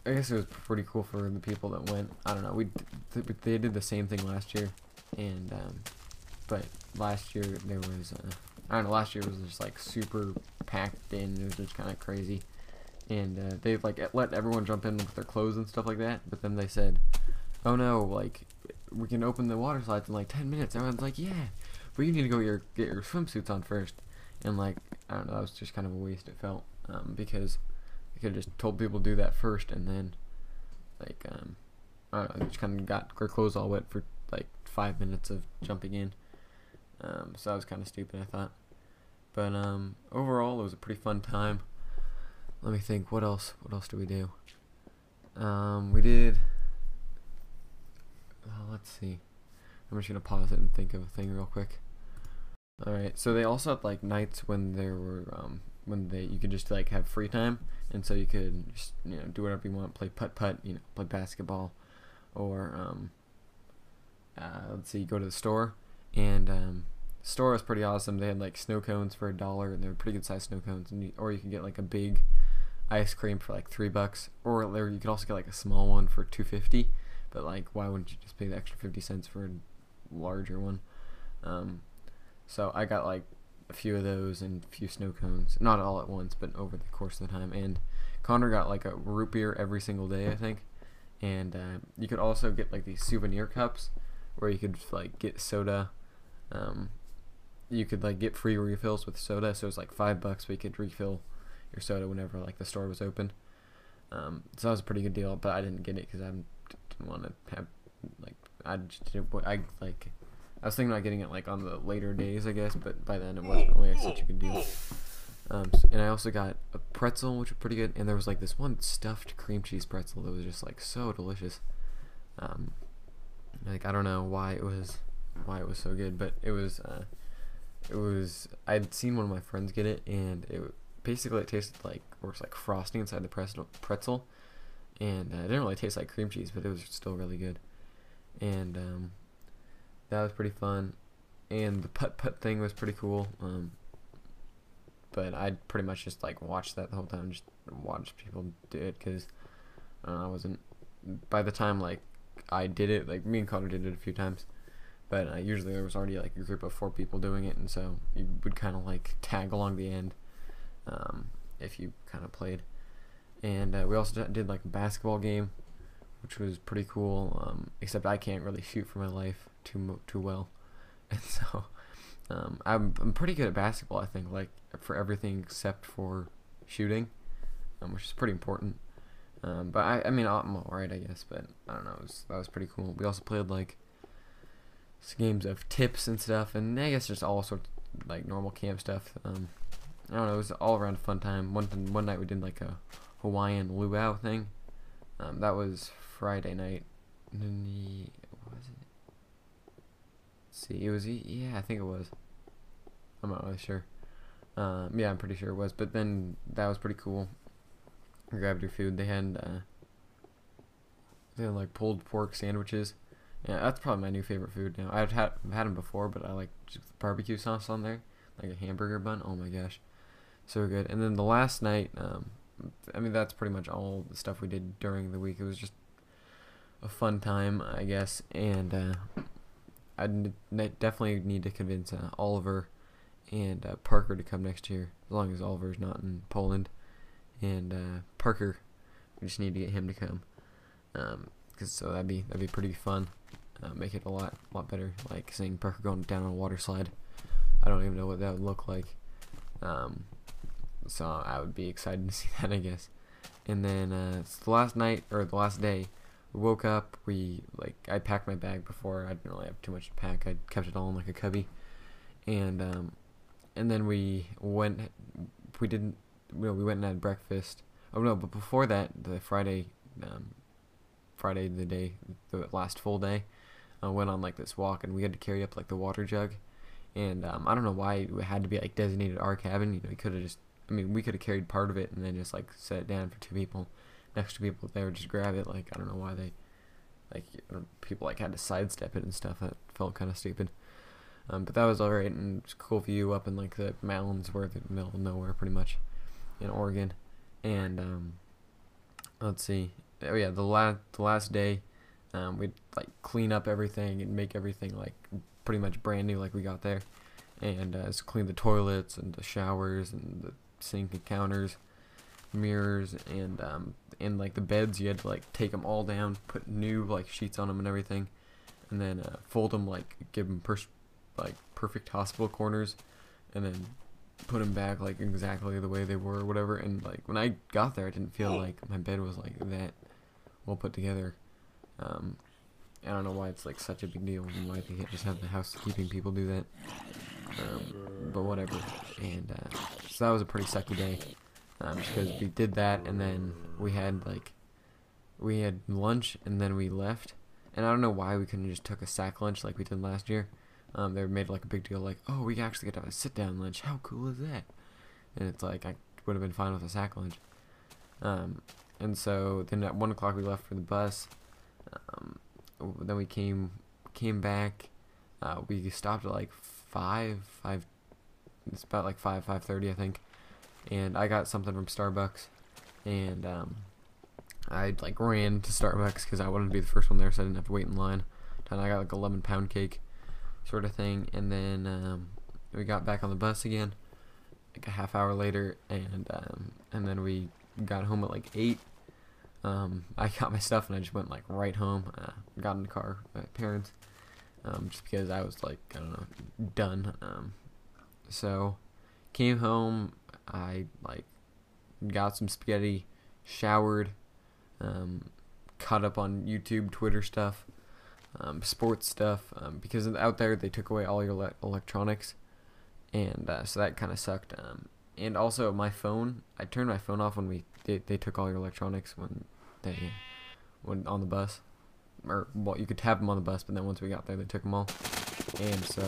I guess it was pretty cool for the people that went. I don't know. They did the same thing last year, and but last year there was I don't know. Last year was just like super packed in. It was just kind of crazy, and they like let everyone jump in with their clothes and stuff like that. But then they said, "Oh no, like we can open the water slides in like 10 minutes." Everyone's like, "Yeah, but you need to go get your swimsuits on first." And like I don't know, that was just kind of a waste. It felt because they could have just told people to do that first, and then like I don't know, they just kind of got their clothes all wet for like 5 minutes of jumping in. So that was kind of stupid, I thought. But overall, it was a pretty fun time. Let me think. What else? What else do we do? We did. Let's see. I'm just gonna pause it and think of a thing real quick. All right. So they also had like nights when there were when they you could just like have free time, and so you could just do whatever you want, play putt putt, play basketball, or let's see, go to the store, and the store was pretty awesome. They had like snow cones for $1, and they were pretty good sized snow cones, and or you could get like a big ice cream for like $3, or there you could also get like a small one for $2.50. But like, why wouldn't you just pay the extra 50 cents for a larger one? So I got like a few of those and a few snow cones, not all at once, but over the course of the time. And Connor got like a root beer every single day, I think. And you could also get like these souvenir cups where you could like get soda. You could like get free refills with soda, so it was like $5, but you could refill your soda whenever like the store was open. So that was a pretty good deal, but I didn't get it because I didn't want to have like I was thinking about getting it like on the later days, I guess, but by then it wasn't really such a good deal. And I also got a pretzel, which was pretty good, and there was like this one stuffed cream cheese pretzel that was just like so delicious. Like I don't know why it was so good, but it was I'd seen one of my friends get it, and basically it tasted like, or it's like frosting inside the pretzel, and it didn't really taste like cream cheese, but it was still really good. And that was pretty fun, and the putt putt thing was pretty cool. But I pretty much just like watched that the whole time, just watched people do it, because I wasn't, by the time like I did it, like me and Connor did it a few times, but usually there was already like a group of 4 people doing it, and so you would kind of like tag along the end if you kind of played. And we also did like a basketball game, which was pretty cool, except I can't really shoot for my life too well, and so I'm pretty good at basketball, I think, like for everything except for shooting, which is pretty important. But I mean I'm alright, I guess, but I don't know, that was pretty cool. We also played like games of tips and stuff, and I guess just all sorts of, like normal camp stuff. I don't know, it was all around a fun time. One night we did like a Hawaiian luau thing. That was Friday night. Was it? Let's see, it was, yeah, I think it was. I'm not really sure. Yeah, I'm pretty sure it was. But then that was pretty cool. You grabbed your food. They had like pulled pork sandwiches. Yeah, that's probably my new favorite food now. I've had them before, but I like just barbecue sauce on there, like a hamburger bun. Oh my gosh, so good. And then the last night, I mean that's pretty much all the stuff we did during the week. It was just a fun time, I guess. And I definitely need to convince Oliver and Parker to come next year, as long as Oliver's not in Poland. And Parker, we just need to get him to come, cause so that'd be pretty fun. Make it a lot better, like seeing Parker going down on a water slide. I don't even know what that would look like. So I would be excited to see that, I guess. And then it's the last night, or the last day. We woke up. I packed my bag before. I didn't really have too much to pack. I kept it all in like a cubby. And then we went and had breakfast. Oh no, but before that, the Friday, the last full day, I went on like this walk, and we had to carry up like the water jug. And I don't know why it had to be like designated our cabin. We could have we could have carried part of it and then just like set it down for 2 people. Next to people, they would just grab it. Like I don't know why they, people like had to sidestep it and stuff. That felt kind of stupid. But that was alright, and it's a cool view up in like the mountains, where the middle of nowhere, pretty much, in Oregon. And let's see, oh yeah, the last day, we'd like clean up everything and make everything like pretty much brand new like we got there, and just clean the toilets and the showers and the sink and counters, mirrors, and like the beds. You had to like take them all down, put new like sheets on them and everything, and then fold them, like give them like perfect hospital corners, and then put them back like exactly the way they were or whatever. And like when I got there, I didn't feel like my bed was like that well put together. I don't know why it's like such a big deal and why they can't just have the housekeeping people do that. But whatever. And so that was a pretty sucky day, because we did that, and then we had lunch, and then we left. And I don't know why we couldn't just took a sack lunch like we did last year. They made like a big deal, like, oh, we actually get to have a sit down lunch. How cool is that? And it's like, I would have been fine with a sack lunch. And so then at 1 o'clock we left for the bus. Then we came back. We stopped at like 5. It's about like 5:30 I think. And I got something from Starbucks, and I like ran to Starbucks because I wanted to be the first one there, so I didn't have to wait in line. And I got like a lemon pound cake, sort of thing. And then we got back on the bus again, like a half hour later, and then we got home at like 8. I got my stuff and I just went like right home. Got in the car with my parents, just because I was like, I don't know, done. So came home. I like got some spaghetti, showered, caught up on YouTube, Twitter stuff, sports stuff, because out there they took away all your electronics, and so that kind of sucked. And also my phone, I turned my phone off when they took all your electronics when on the bus, or well, you could have them on the bus, but then once we got there they took them all. And so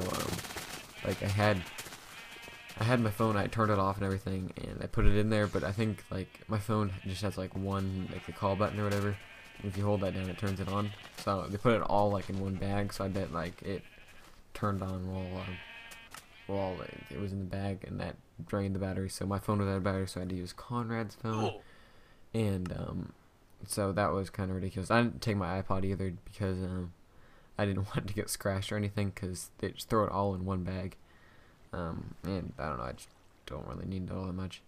like I had my phone, I turned it off and everything, and I put it in there, but I think like my phone just has like one, like the call button or whatever. If you hold that down, it turns it on. So they put it all like in one bag, so I bet like it turned on while it was in the bag, and that drained the battery. So my phone was out of battery, so I had to use Conrad's phone. And so that was kind of ridiculous. I didn't take my iPod either because I didn't want it to get scratched or anything, because they just throw it all in one bag. And I don't know, I just don't really need it all that much.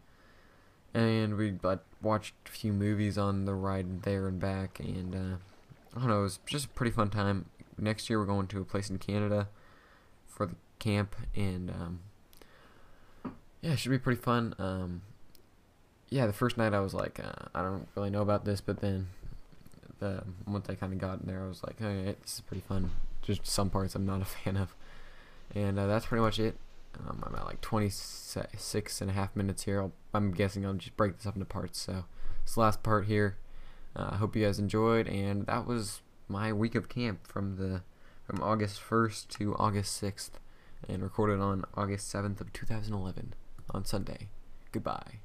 And we watched a few movies on the ride there and back, and I don't know, it was just a pretty fun time. Next year we're going to a place in Canada for the camp, and yeah, it should be pretty fun. Yeah, the first night I was like, I don't really know about this, but then once I kind of got in there, I was like, hey, this is pretty fun. Just some parts I'm not a fan of. And that's pretty much it. I'm at like 26 and a half minutes here. I'm guessing I'll just break this up into parts. So this last part here, I hope you guys enjoyed, and that was my week of camp from August 1st to August 6th, and recorded on August 7th of 2011 on Sunday. Goodbye.